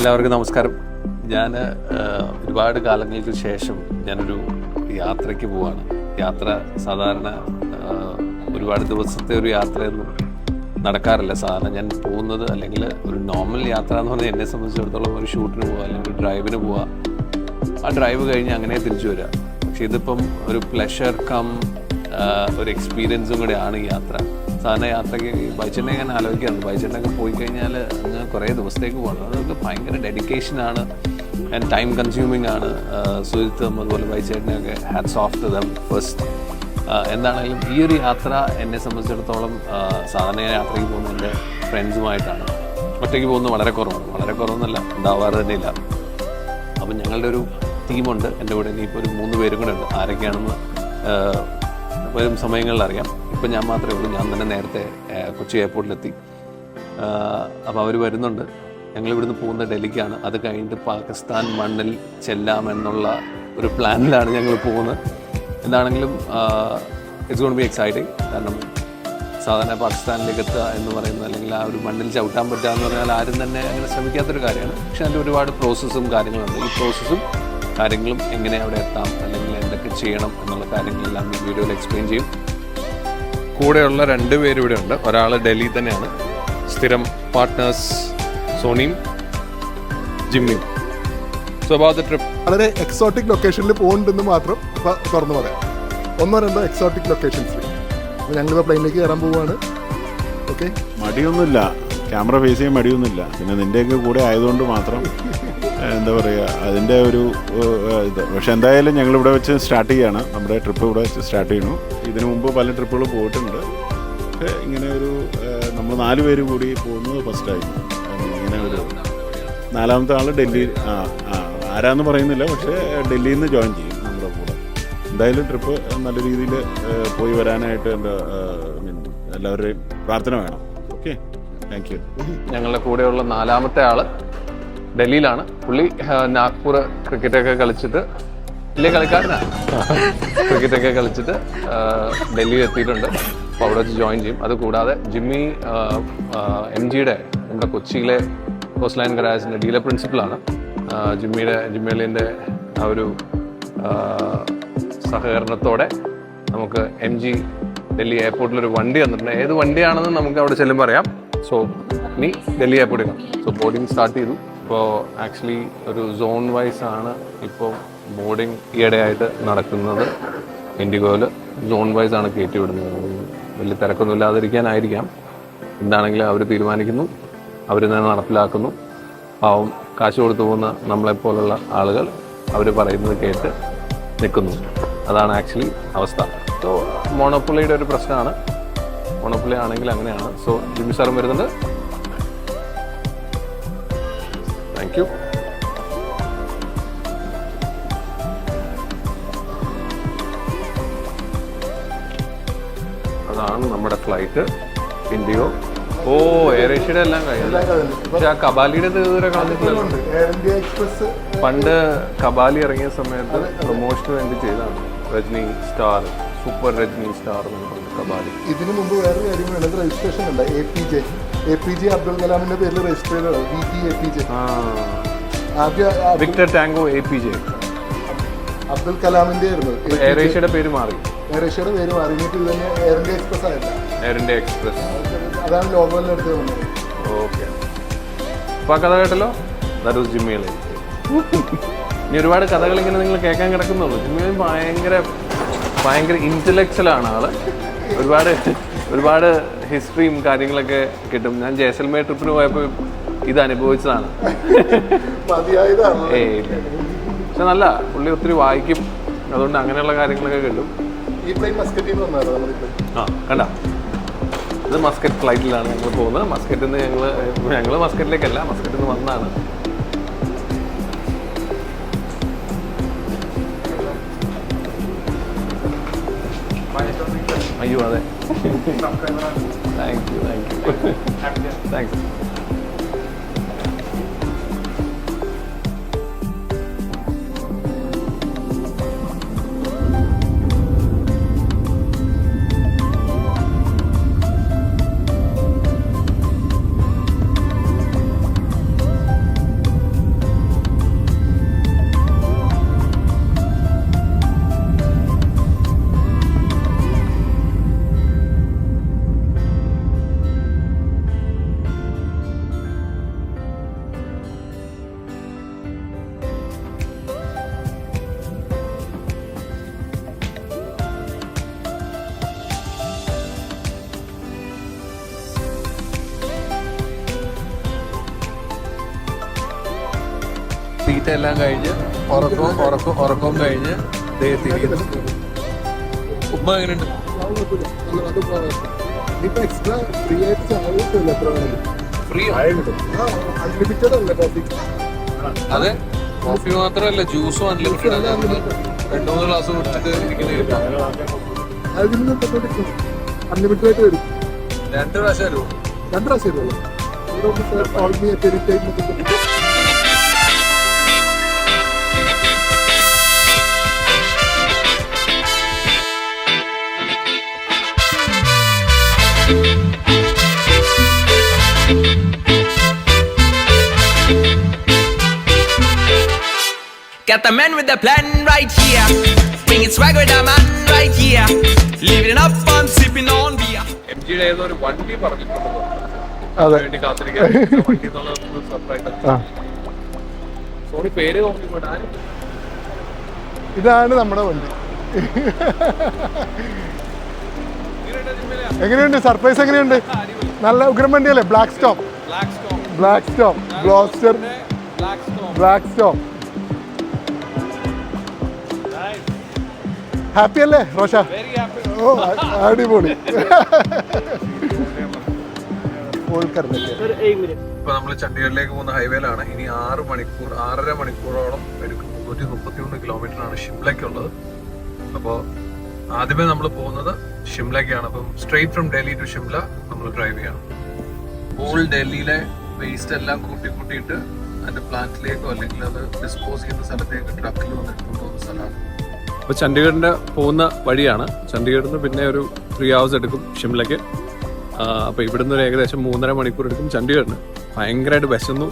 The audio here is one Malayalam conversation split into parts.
എല്ലാവർക്കും നമസ്കാരം. ഞാൻ ഒരുപാട് കാലങ്ങൾക്ക് ശേഷം ഞാനൊരു യാത്രയ്ക്ക് പോവാണ്. യാത്ര സാധാരണ ഒരുപാട് ദിവസത്തെ ഒരു യാത്രയൊന്നും നടക്കാറില്ല. സാധാരണ ഞാൻ പോകുന്നത് അല്ലെങ്കിൽ ഒരു നോർമൽ യാത്ര എന്ന് പറഞ്ഞാൽ എന്നെ സംബന്ധിച്ചിടത്തോളം ഒരു ഷൂട്ടിന് പോവുക അല്ലെങ്കിൽ ഒരു ഡ്രൈവിന് പോവുക, ആ ഡ്രൈവ് കഴിഞ്ഞ് അങ്ങനെ തിരിച്ചു വരിക. പക്ഷെ ഇതിപ്പം ഒരു പ്ലഷർ കം ഒരു എക്സ്പീരിയൻസും കൂടെയാണ് ഈ യാത്ര. സാധാരണ യാത്രയ്ക്ക് ബൈച്ചേട്ടനെ ഞാൻ ആലോചിക്കാറുണ്ട്. ബൈച്ചേട്ടനൊക്കെ പോയി കഴിഞ്ഞാൽ അങ്ങ് കുറേ ദിവസത്തേക്ക് പോകണം. അതൊക്കെ ഭയങ്കര ഡെഡിക്കേഷനാണ് ആൻഡ് ടൈം കൺസ്യൂമിങ് ആണ്. സുജിത്തും അതുപോലെ ബൈച്ചേട്ടനെയൊക്കെ hats off to them first. എന്താണെങ്കിലും ഈ ഒരു യാത്ര എന്നെ സംബന്ധിച്ചിടത്തോളം സാധാരണ യാത്രയ്ക്ക് പോകുന്നത് എൻ്റെ ഫ്രണ്ട്സുമായിട്ടാണ്. ഒറ്റയ്ക്ക് പോകുന്നത് വളരെ കുറവെന്നല്ല, ഉണ്ടാവാറ് തന്നെയില്ല. അപ്പം ഞങ്ങളുടെ ഒരു ടീമുണ്ട് എൻ്റെ കൂടെ. ഇനിയിപ്പോൾ ഒരു 3 പേരും കൂടെ ഉണ്ട്. ആരൊക്കെയാണെന്ന് വരും സമയങ്ങളിൽ അറിയാം. ഇപ്പം ഞാൻ മാത്രമേ ഉള്ളൂ. ഞാൻ തന്നെ നേരത്തെ കൊച്ചി എയർപോർട്ടിലെത്തി. അപ്പോൾ അവർ വരുന്നുണ്ട്. ഞങ്ങളിവിടുന്ന് പോകുന്ന ഡൽഹിക്കാണ്. അത് കഴിഞ്ഞിട്ട് പാകിസ്ഥാൻ മണ്ണിൽ ചെല്ലാമെന്നുള്ള ഒരു പ്ലാനിലാണ് ഞങ്ങൾ പോകുന്നത്. എന്താണെങ്കിലും ഇറ്റ്സ് ഗോൺ ബി എക്സൈറ്റിംഗ്. കാരണം സാധാരണ പാകിസ്ഥാനിലേക്ക് എത്തുക എന്ന് പറയുന്നത് അല്ലെങ്കിൽ ആ ഒരു മണ്ണിൽ ചവിട്ടാൻ പറ്റുക എന്ന് പറഞ്ഞാൽ ആരും തന്നെ അങ്ങനെ ശ്രമിക്കാത്തൊരു കാര്യമാണ്. പക്ഷേ അതിൻ്റെ ഒരുപാട് പ്രോസസ്സും കാര്യങ്ങളുണ്ട്. ഈ പ്രോസസ്സും കാര്യങ്ങളും എങ്ങനെ അവിടെ എത്താം അല്ലെങ്കിൽ എന്തൊക്കെ ചെയ്യണം എന്നുള്ള കാര്യങ്ങളെല്ലാം ഈ വീഡിയോയിൽ എക്സ്പ്ലെയിൻ ചെയ്യും. കൂടെയുള്ള 2 പേര് ഇവിടെ ഉണ്ട്. ഒരാൾ ഡൽഹി തന്നെയാണ്, സ്ഥിരം പാർട്ട്നേഴ്സ് സോണിയും ജിമ്മിയും. സോ അബൌട്ട് ദ ട്രിപ്പ്, വളരെ എക്സോട്ടിക് ലൊക്കേഷനിൽ പോകുന്നുണ്ടെന്ന് മാത്രം തുറന്നു പറയാം. 1-2 എക്സോട്ടിക് ലൊക്കേഷൻസ്. അപ്പോൾ ഞങ്ങളിപ്പോൾ പ്ലെയിനിലേക്ക് കയറാൻ പോവുകയാണ്. ഓക്കെ, മടിയൊന്നുമില്ല, ക്യാമറ ഫേസ് ചെയ്യാൻ മടിയൊന്നുമില്ല. പിന്നെ നിൻ്റെയൊക്കെ കൂടെ ആയതുകൊണ്ട് മാത്രം എന്താ പറയുക, അതിൻ്റെ ഒരു ഇത്. പക്ഷെ എന്തായാലും ഞങ്ങളിവിടെ വെച്ച് സ്റ്റാർട്ട് ചെയ്യുകയാണ്. നമ്മുടെ ട്രിപ്പ് ഇവിടെ വെച്ച് സ്റ്റാർട്ട് ചെയ്യണു. ഇതിനു മുമ്പ് പല ട്രിപ്പുകൾ പോയിട്ടുണ്ട്. പക്ഷേ ഇങ്ങനെ ഒരു നമ്മൾ 4 പേര് കൂടി പോകുന്നത് ഫസ്റ്റായിരുന്നു. ഇങ്ങനെ ഒരു 4ാമത്തെ ആൾ ഡൽഹി ആരാന്ന് പറയുന്നില്ല, പക്ഷേ ഡൽഹിയിൽ നിന്ന് ജോയിൻ ചെയ്യും നമ്മുടെ കൂടെ. എന്തായാലും ട്രിപ്പ് നല്ല രീതിയിൽ പോയി വരാനായിട്ട് എൻ്റെ എല്ലാവരുടെയും പ്രാർത്ഥന വേണം. Okay, thank you. ഞങ്ങളുടെ കൂടെയുള്ള 4ാമത്തെ ആൾ ഡൽഹിയിലാണ്. പുള്ളി നാഗ്പൂർ ക്രിക്കറ്റൊക്കെ കളിച്ചിട്ട് വലിയ കളിക്കാരനാണ്. ക്രിക്കറ്റൊക്കെ കളിച്ചിട്ട് ഡൽഹിയിൽ എത്തിയിട്ടുണ്ട്. അപ്പോൾ അവിടെ വെച്ച് ജോയിൻ ചെയ്യും. അതുകൂടാതെ ജിമ്മി MGയുടെ നമ്മുടെ കൊച്ചിയിലെ കോസ്റ്റ് ലൈൻ ഗരാജിൻ്റെ ഡീലർ പ്രിൻസിപ്പളാണ്. ജിമ്മേലിൻ്റെ ആ ഒരു സഹകരണത്തോടെ നമുക്ക് MG ഡൽഹി എയർപോർട്ടിലൊരു വണ്ടി വന്നിട്ടുണ്ട്. ഏത് വണ്ടിയാണെന്ന് നമുക്ക് അവിടെ ചെല്ലുമ്പോൾ അറിയാം. സോ ഇനി ഡൽഹി എയർപോർട്ടിൽ കാണാം. സോ ബോർഡിങ് സ്റ്റാർട്ട് ചെയ്തു. ഇപ്പോൾ ആക്ച്വലി ഒരു സോൺ വൈസ് ആണ് ഇപ്പോൾ ബോർഡിങ് ഈയിടെയായിട്ട് നടക്കുന്നത്. ഇൻഡിഗോയിൽ സോൺ വൈസ് ആണ് കയറ്റി വിടുന്നത്. വലിയ തിരക്കൊന്നും ഇല്ലാതിരിക്കാനായിരിക്കാം. എന്താണെങ്കിലും അവർ തീരുമാനിക്കുന്നു, അവർ തന്നെ നടപ്പിലാക്കുന്നു. പാവം കാശ് കൊടുത്തു പോകുന്ന നമ്മളെപ്പോലുള്ള ആളുകൾ അവർ പറയുന്നത് കേട്ട് നിൽക്കുന്നു. അതാണ് ആക്ച്വലി അവസ്ഥ. സോ മോണോപ്പൊളിയുടെ ഒരു പ്രശ്നമാണ്. മോണോപ്പൊളി ആണെങ്കിൽ അങ്ങനെയാണ്. സോ ജിമ്മി സാറും വരുന്നുണ്ട്. Thank you. അതാണ് നമ്മുടെ ഫ്ലൈറ്റ് ഇൻഡിഗോ. ഓ, എയർ ഏഷ്യയുടെ എല്ലാം കഴിഞ്ഞു. പക്ഷെ ആ കബാലിയുടെ ഇതുവരെ കളഞ്ഞിട്ടില്ലല്ലോ. പണ്ട് കബാലി ഇറങ്ങിയ സമയത്ത് പ്രൊമോഷന് വേണ്ടി ചെയ്തതാണ്. Rajini star, super Rajini star എന്ന് പറഞ്ഞു കബാലി. ഇതിനു മുമ്പ് വേറൊരു കാര്യം, രജിസ്ട്രേഷൻ ഉണ്ട്. APJ അബ്ദുൽ കലാമിന്റെ പേരിൽ രജിസ്റ്റർ ചെയ്തതാണ്. VP-APJ. Victor tango APJ Abdul കലാമിന്റെ ആയിരുന്നു. എയർ ഏഷ്യയുടെ പേര് മാറി. എയർ ഏഷ്യയുടെ പേര് മാറി. ഇത് തന്നെ എയർ ഇന്ത്യ എക്സ്പ്രസ് ആയില്ല. Air India express. അതാണ് ലോഗോയിൽ എടുത്ത് വന്നത്. ഓക്കെ, അപ്പോൾ ആ കഥ കേട്ടല്ലോ. ദാറ്റ് വാസ് ജിമ്മിയിൽ. ഇനി ഒരുപാട് കഥകൾ ഇങ്ങനെ നിങ്ങൾ കേൾക്കാൻ കിടക്കുന്നുള്ളൂ. ജിമ്മിയിൽ ഭയങ്കര ഇൻ്റലക്ച്വലാണ് ആള്. ഒരുപാട് ഹിസ്റ്ററിയും കാര്യങ്ങളൊക്കെ കിട്ടും. ഞാൻ ജയ്സൽമേർ ട്രിപ്പിന് പോയപ്പോൾ ഇത് അനുഭവിച്ചതാണ്. ഇല്ല, പക്ഷെ നല്ല പുള്ളി ഒത്തിരി വായിക്കും. അതുകൊണ്ട് അങ്ങനെയുള്ള കാര്യങ്ങളൊക്കെ കിട്ടും. കണ്ട, ഇത് മസ്കറ്റ് ഫ്ലൈറ്റിലാണ് ഞങ്ങൾ പോകുന്നത്. മസ്കറ്റിൽ നിന്ന് ഞങ്ങൾ മസ്കറ്റിലേക്കല്ല, മസ്കറ്റിൽ നിന്ന് വന്നാണ്. അയ്യോ അതെ, താങ്ക് യു താങ്ക്സ്. തീറ്റ എല്ലാം കഴിഞ്ഞ് ഉറക്കവും കഴിഞ്ഞ് തിരിയുന്നു. ഉമ്മ എങ്ങനെയുണ്ട്? എക്സ്ട്രാ ഫ്രീ ആയിട്ട് ചായ കിട്ടില്ല, എത്ര ഫ്രീ അൺലിമിറ്റഡ് അല്ലേ കോഫി? അതെ, കോഫി മാത്രമല്ല ജ്യൂസും അൺലിമിറ്റഡ്. 2-3 ഗ്ലാസ് കുടിച്ചിട്ട് ഇരിക്കുന്ന അതിൽ നിന്ന് അൺലിമിറ്റഡ് ആയിട്ട് വരും. 2 പ്രാവശ്യം വരുമോ? 2 പ്രാവശ്യം വരുമല്ലോ. Got the man with the plan right here. Bringing swag with the man right here. Living up on sipping on beer. MG-യുടെ ഏതോ ഒരു വണ്ടി പറഞ്ഞിട്ടുണ്ടല്ലോ അതെ. വേണ്ടി കാത്തിരിക്കാൻ വണ്ടി എന്നുള്ള സർപ്രൈസ്. സോറി പേര് നോക്കിക്കോട്ടെ. ഇതാണ് നമ്മുടെ വണ്ടി. എങ്ങനെയുണ്ട് സർപ്രൈസ്? എങ്ങനെയുണ്ട്? നല്ല ഉഗ്രം വണ്ടിയല്ലേ? Black storm, Gloster, black storm. Happy അല്ലേ റോഷ? ഓ അടിപൊളി. ഇപ്പൊ നമ്മൾ ചണ്ഡീഗഡിലേക്ക് പോകുന്ന ഹൈവേയിലാണ്. ഇനി 6.5 മണിക്കൂറോളം എടുക്കും. 131 കിലോമീറ്റർ ആണ് ഷിംലയ്ക്കുള്ളത്. അപ്പോൾ ആദ്യമേ നമ്മൾ പോകുന്നത് ഷിംലയ്ക്കാണ്. അപ്പം straight from Delhi to Shimla നമ്മൾ ഡ്രൈവ് ചെയ്യണം. ഹോൾ ഡൽഹിയിലെ വേസ്റ്റ് എല്ലാം കൂട്ടിയിട്ട് അതിന്റെ പ്ലാന്റിലേക്കോ അല്ലെങ്കിൽ അത് ഡിസ്പോസ് ചെയ്യുന്ന സ്ഥലത്തേക്ക് ട്രക്കിൽ വന്നിട്ട് കൊണ്ടുപോകുന്ന സ്ഥലമാണ്. അപ്പോൾ ചണ്ഡീഗഡിൻ്റെ പോകുന്ന വഴിയാണ്. ചണ്ഡീഗഡിൽ നിന്ന് പിന്നെ ഒരു 3 hours എടുക്കും ഷിംലയ്ക്ക്. അപ്പോൾ ഇവിടുന്ന് ഒരു ഏകദേശം 3.5 മണിക്കൂർ എടുക്കും ചണ്ഡീഗഡിന്. ഭയങ്കരമായിട്ട് വിശന്നു.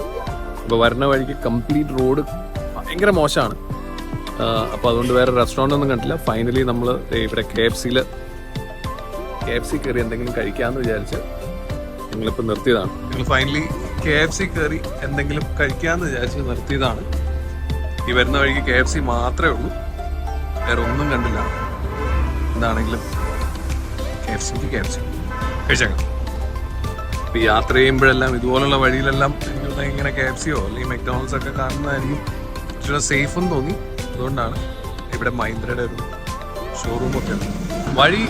അപ്പോൾ വരുന്ന വഴിക്ക് കംപ്ലീറ്റ് റോഡ് ഭയങ്കര മോശമാണ്. അപ്പോൾ അതുകൊണ്ട് വേറെ റെസ്റ്റോറൻ്റ് ഒന്നും കണ്ടില്ല. ഫൈനലി നമ്മൾ ഇവിടെ KFC കയറി എന്തെങ്കിലും കഴിക്കാമെന്ന് വിചാരിച്ച് ഞങ്ങളിപ്പോൾ നിർത്തിയതാണ്. ഞങ്ങൾ ഫൈനലി KFC കയറി എന്തെങ്കിലും കഴിക്കാമെന്ന് വിചാരിച്ച് നിർത്തിയതാണ്. ഈ വരുന്ന വഴിക്ക് KFC മാത്രമേ ഉള്ളൂ, വേറെ ഒന്നും കണ്ടില്ല. എന്താണെങ്കിലും KFC കഴിച്ചേക്കാം. ഇപ്പോൾ യാത്ര ചെയ്യുമ്പോഴെല്ലാം ഇതുപോലുള്ള വഴിയിലെല്ലാം ഇങ്ങനെ KFCയോ അല്ലെങ്കിൽ McDonald's ഒക്കെ കാണുന്നതായിരിക്കും കുറച്ചുകൂടെ സേഫ് എന്ന് തോന്നി. അതുകൊണ്ടാണ് ഇവിടെ മഹീന്ദ്രയുടെ ഒരു ഷോറൂമൊക്കെ ഉണ്ട്. വഴി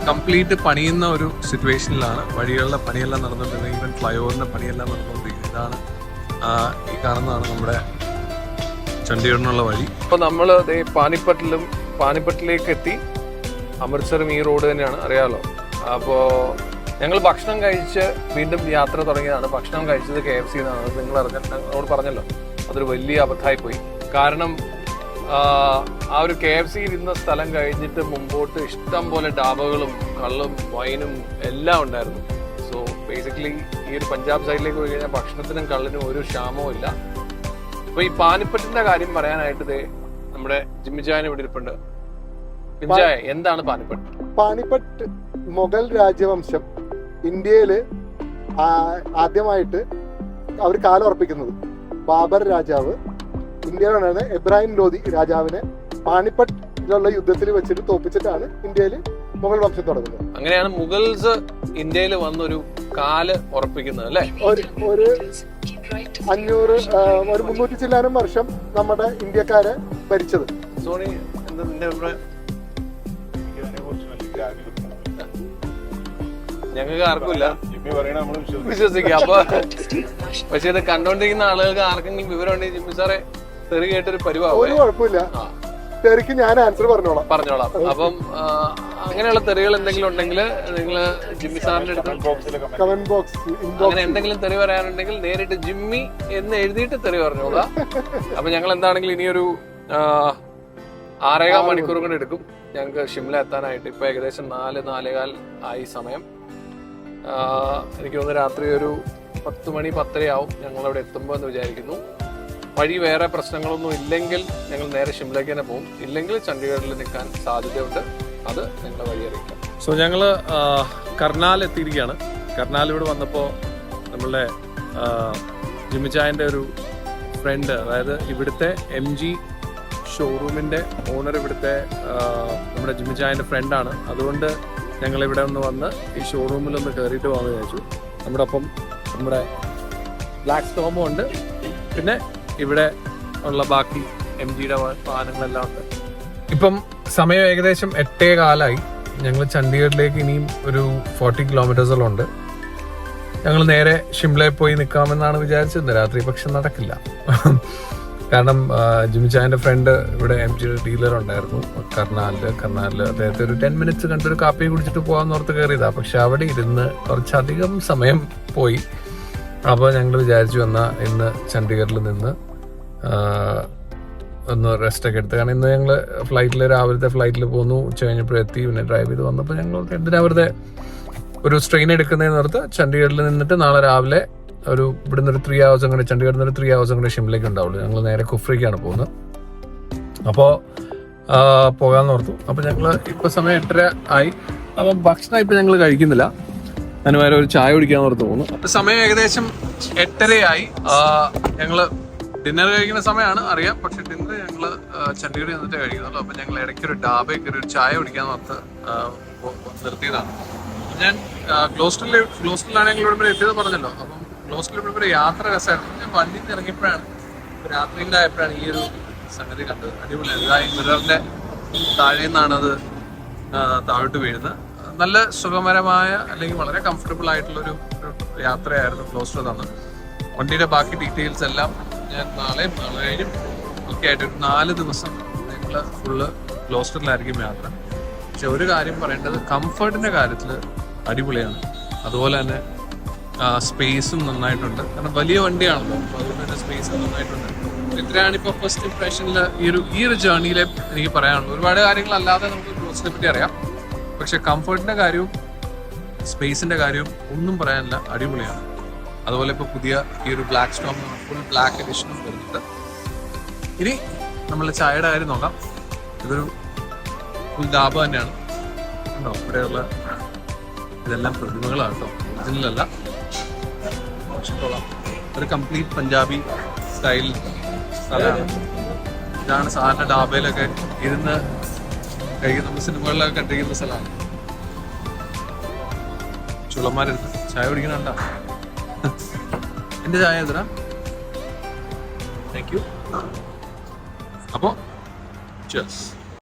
കംപ്ലീറ്റ് പണിയുന്ന ഒരു സിറ്റുവേഷനിലാണ്. വഴികളുടെ പണിയെല്ലാം നടന്നുകൊണ്ടിരിക്കുന്നത്. ഈവൻ ഫ്ലൈ ഓവറിൻ്റെ പണിയെല്ലാം നടന്നുകൊണ്ടിരിക്കുന്നത്. ഇതാണ് ഈ കാണുന്നതാണ് നമ്മുടെ ചണ്ഡീഗഡിനുള്ള വഴി. അപ്പോൾ നമ്മൾ പാനിപ്പട്ടിലേക്ക് എത്തി. അമൃത്സറും ഈ റോഡ് തന്നെയാണ്, അറിയാമല്ലോ. അപ്പോൾ ഞങ്ങൾ ഭക്ഷണം കഴിച്ച് വീണ്ടും യാത്ര തുടങ്ങിയതാണ്. ഭക്ഷണം കഴിച്ചത് KFC എന്നാണ്. നിങ്ങളോട് പറഞ്ഞല്ലോ, അതൊരു വലിയ അബദ്ധമായിപ്പോയി. കാരണം ആ ഒരു KFC ഇരുന്ന സ്ഥലം കഴിഞ്ഞിട്ട് മുമ്പോട്ട് ഇഷ്ടം പോലെ ഡാബകളും കള്ളും വൈനും എല്ലാം ഉണ്ടായിരുന്നു. സോ ബേസിക്കലി ഈ ഒരു പഞ്ചാബ് സൈഡിലേക്ക് പോയി കഴിഞ്ഞാൽ ഭക്ഷണത്തിനും കള്ളിനും ഒരു ക്ഷാമവും ഇല്ല. അപ്പൊ ഈ പാനിപ്പറ്റിന്റെ കാര്യം പറയാനായിട്ട് നമ്മുടെ ജിമ്മിജായൻ ഇവിടെ ഇരിപ്പുണ്ട്. ജിമ്മിജായ, എന്താണ് പാനിപ്പട്ട്? പാനിപ്പട്ട് മുഗൾ രാജവംശം ഇന്ത്യയില് ആദ്യമായിട്ട് അവർ കാലുറപ്പിക്കുന്നത്. ബാബർ രാജാവ് ഇന്ത്യയിലാണ് ഇബ്രാഹിം ലോധി രാജാവിനെ പാനിപ്പട്ടിലുള്ള യുദ്ധത്തിൽ വെച്ചിട്ട് തോപ്പിച്ചിട്ടാണ് ഇന്ത്യയിൽ മുഗൾ വംശം തുടങ്ങുന്നത്. അങ്ങനെയാണ് മുഗൾസ് ഇന്ത്യയിൽ വന്നൊരു കാല് ഉറപ്പിക്കുന്നത് അല്ലേ? ഒരു 300 ചില്ലാനം വർഷം നമ്മുടെ ഇന്ത്യക്കാരെ ഭരിച്ചത്. സോണി, എന്താ നിന്റെ അഭിപ്രായം? ഞങ്ങൾക്ക് ആർക്കുമില്ല, വിശ്വസിക്കാം. അപ്പൊ പക്ഷെ ഇത് കണ്ടോണ്ടിരിക്കുന്ന ആളുകൾക്ക് ആർക്കെങ്കിലും വിവരം ഉണ്ടെങ്കിൽ ജിമ്മി സാറെ തെറി കേട്ടൊരു പരിപാടി. ഒരു കുഴപ്പമില്ല, തെറിക്ക് ഞാൻ ആൻസർ പറഞ്ഞോളാം. അപ്പം അങ്ങനെയുള്ള തെറികൾ എന്തെങ്കിലും ഉണ്ടെങ്കിൽ നിങ്ങൾ ജിമ്മി സാറിന്റെ അടുത്ത് കമന്റ് ബോക്സ് അങ്ങനെ എന്തെങ്കിലും തെറി പറയാനുണ്ടെങ്കിൽ നേരിട്ട് ജിമ്മി എന്ന് എഴുതിയിട്ട് തെറി പറഞ്ഞോളാം. അപ്പൊ ഞങ്ങൾ എന്താണെങ്കിലും ഇനിയൊരു 6.25 മണിക്കൂർ കൂടെ എടുക്കും ഞങ്ങൾക്ക് ഷിംല എത്താനായിട്ട്. ഇപ്പൊ ഏകദേശം 4-4:15 ആയി സമയം. എനിക്ക് തോന്നുന്നു രാത്രി ഒരു 10 മണി 10:30 ആവും ഞങ്ങളവിടെ എത്തുമ്പോൾ എന്ന് വിചാരിക്കുന്നു. വഴി വേറെ പ്രശ്നങ്ങളൊന്നും ഇല്ലെങ്കിൽ ഞങ്ങൾ നേരെ ഷിംലയ്ക്ക് തന്നെ പോകും. ഇല്ലെങ്കിൽ ചണ്ഡീഗഡിൽ നിൽക്കാൻ സാധ്യതയുണ്ട്. അത് ഞങ്ങളെ വഴി അറിയിക്കാം. സോ ഞങ്ങൾ കർണാൽ എത്തിയിരിക്കുകയാണ്. കർണാൽ ഇവിടെ വന്നപ്പോൾ നമ്മളുടെ ജിമ്മിച്ചായൻ്റെ ഒരു ഫ്രണ്ട്, അതായത് ഇവിടുത്തെ MG ഷോറൂമിൻ്റെ ഓണർ ഇവിടുത്തെ നമ്മുടെ ജിമ്മിച്ചായൻ്റെ ഫ്രണ്ടാണ്. അതുകൊണ്ട് ഞങ്ങളിവിടെ ഒന്ന് വന്ന് ഈ ഷോറൂമിലൊന്ന് കയറിയിട്ട് പോകാമെന്ന് വിചാരിച്ചു. നമ്മുടെ ഒപ്പം നമ്മുടെ ബ്ലാക്ക് സ്റ്റോമും ഉണ്ട്. പിന്നെ ഇവിടെ ഉള്ള ബാക്കി MGയുടെ വാഹനങ്ങളെല്ലാം ഉണ്ട്. ഇപ്പം സമയം ഏകദേശം 8:15. ഞങ്ങൾ ചണ്ഡീഗഡിലേക്ക് ഇനിയും ഒരു 40 കിലോമീറ്റേഴ്സോളം ഉണ്ട്. ഞങ്ങൾ നേരെ ഷിംലയിൽ പോയി നിൽക്കാമെന്നാണ് വിചാരിച്ചത് രാത്രി, പക്ഷെ നടക്കില്ല. കാരണം ജിമിച്ചായൻ്റെ ഫ്രണ്ട് ഇവിടെ MGയുടെ ഡീലർ ഉണ്ടായിരുന്നു കർണാലില്. അദ്ദേഹത്തെ ഒരു 10 മിനിറ്റ്സ് കണ്ടൊരു കാപ്പി കുടിച്ചിട്ട് പോകാമെന്ന് ഓർത്ത് കയറിയതാ. പക്ഷെ അവിടെ ഇരുന്ന് കുറച്ചധികം സമയം പോയി. അപ്പോൾ ഞങ്ങൾ വിചാരിച്ചു ഇന്ന് ചണ്ഡീഗഡിൽ നിന്ന് ഒന്ന് റെസ്റ്റ് ഒക്കെ എടുത്ത്, കാരണം ഇന്ന് ഞങ്ങൾ രാവിലത്തെ ഫ്ലൈറ്റിൽ പോന്നു. ഉച്ച കഴിഞ്ഞപ്പോഴെത്തി, പിന്നെ ഡ്രൈവ് ചെയ്ത് വന്നപ്പോൾ ഞങ്ങൾ എന്തിനാ വെറുതെ ഒരു ട്രെയിൻ എടുക്കുന്നതെന്ന് ഓർത്ത് ചണ്ഡീഗഡിൽ നിന്നിട്ട് നാളെ രാവിലെ ഇവിടുന്ന് ഒരു 3 hours കൂടെ, ചണ്ഡീഗഡിൽ നിന്ന് ഒരു 3 hours കൂടെ ഷിംലയ്ക്ക് ഉണ്ടാവുള്ളൂ. ഞങ്ങൾ നേരെ കുഫ്രിക്കാണ് പോകുന്നത്. അപ്പോൾ പോകാമെന്ന് ഓർത്തു. അപ്പോൾ ഞങ്ങൾ ഇപ്പോൾ സമയം 8:30 ആയി. അപ്പം ഭക്ഷണം ഇപ്പം ഞങ്ങൾ കഴിക്കുന്നില്ല, അതിന് വേറെ ഒരു ചായ കുടിക്കാമെന്ന് ഓർത്ത് പോകുന്നു. അപ്പം സമയം ഏകദേശം 8:30 ആയി. ഞങ്ങൾ ഡിന്നർ കഴിക്കുന്ന സമയമാണ് അറിയാം, പക്ഷെ ഡിന്നർ ഞങ്ങൾ ചണ്ഡീഗഡ് ചെന്നിട്ട് കഴിക്കുന്നുള്ളൂ. അപ്പം ഞങ്ങൾ ഇടയ്ക്കൊരു ഡാബയിൽ കയറി ഒരു ചായ കുടിക്കാമെന്ന് ഓർത്ത് നിർത്തിയതാണ്. ഞാൻ ഗ്ലോസ്റ്ററിലാണ് ഞങ്ങൾ ഇവിടെ വരെ എത്തിയത് പറഞ്ഞല്ലോ. അപ്പം ഗ്ലോസ്റ്ററിൽ ഇവിടെ വരെ യാത്ര രസമായിരുന്നു. ഞാൻ വണ്ടിയിൽ നിന്ന് ഇറങ്ങിയപ്പോഴാണ്, രാത്രിയിൻ്റെ ആയപ്പോഴാണ് ഈ ഒരു സംഗതി കണ്ടത്. അടിപൊളിയാണ്. ഈ മിററിന്റെ താഴെ നിന്നാണ് അത് താഴോട്ട് വീഴുന്നത്. നല്ല സുഖകരമായ അല്ലെങ്കിൽ വളരെ കംഫർട്ടബിൾ ആയിട്ടുള്ളൊരു യാത്രയായിരുന്നു ഗ്ലോസ്റ്റർ തന്നത്. വണ്ടിയുടെ ബാക്കി ഡീറ്റെയിൽസ് എല്ലാം ഞാൻ നാളെ കഴിഞ്ഞും ഒക്കെ ആയിട്ട് 4 ദിവസം ഞങ്ങൾ ഫുള്ള് ഗ്ലോസ്റ്ററിലായിരിക്കും യാത്ര. പക്ഷെ ഒരു കാര്യം പറയേണ്ടത്, കംഫർട്ടിൻ്റെ കാര്യത്തിൽ അടിപൊളിയാണ്. അതുപോലെ തന്നെ സ്പേസും നന്നായിട്ടുണ്ട്. കാരണം വലിയ വണ്ടിയാണല്ലോ, അപ്പോൾ അതുകൊണ്ട് തന്നെ സ്പേസും നന്നായിട്ടുണ്ട്. ഇത്രയാണ് ഇപ്പോൾ ഫസ്റ്റ് ഇംപ്രഷനിൽ ഈ ഒരു ജേർണിയിൽ എനിക്ക് പറയാനുള്ളൂ. ഒരുപാട് കാര്യങ്ങളല്ലാതെ നമുക്ക് ഗ്ലോസ്റ്ററിനെ പറ്റി അറിയാം, പക്ഷെ കംഫർട്ടിൻ്റെ കാര്യവും സ്പേസിൻ്റെ കാര്യവും ഒന്നും പറയാനില്ല, അടിപൊളിയാണ്. അതുപോലെ ഇപ്പോൾ പുതിയ ഈ ഒരു ബ്ലാക്ക് സ്റ്റോം ഫുൾ ബ്ലാക്ക് എഡിഷനും വരുന്നുണ്ട്. ഇനി നമ്മൾ ചായയുടെ കാര്യം നോക്കാം. ഇതൊരു ഫുൾ ഡാബ തന്നെയാണ് ഉണ്ടോ. ഇവിടെയുള്ള ഇതെല്ലാം പ്രതിമകളാണ് കേട്ടോ, ഒറിജിനലല്ല. പക്ഷെ കൊള്ളാം, ഒരു കംപ്ലീറ്റ് പഞ്ചാബി സ്റ്റൈൽ സ്ഥലമാണ്. ഇതാണ് സാധാരണ ഡാബയിലൊക്കെ ഇരുന്ന് കഴിക്കുന്ന, നമ്മൾ സിനിമകളിലൊക്കെ കണ്ടിരിക്കുന്ന സ്ഥലമാണ്. ചുളന്മാരെടുത്ത് ചായ കുടിക്കണണ്ട. എൻ്റെ ചായ എതിരാ. Thank you. അപ്പോൾ cheers.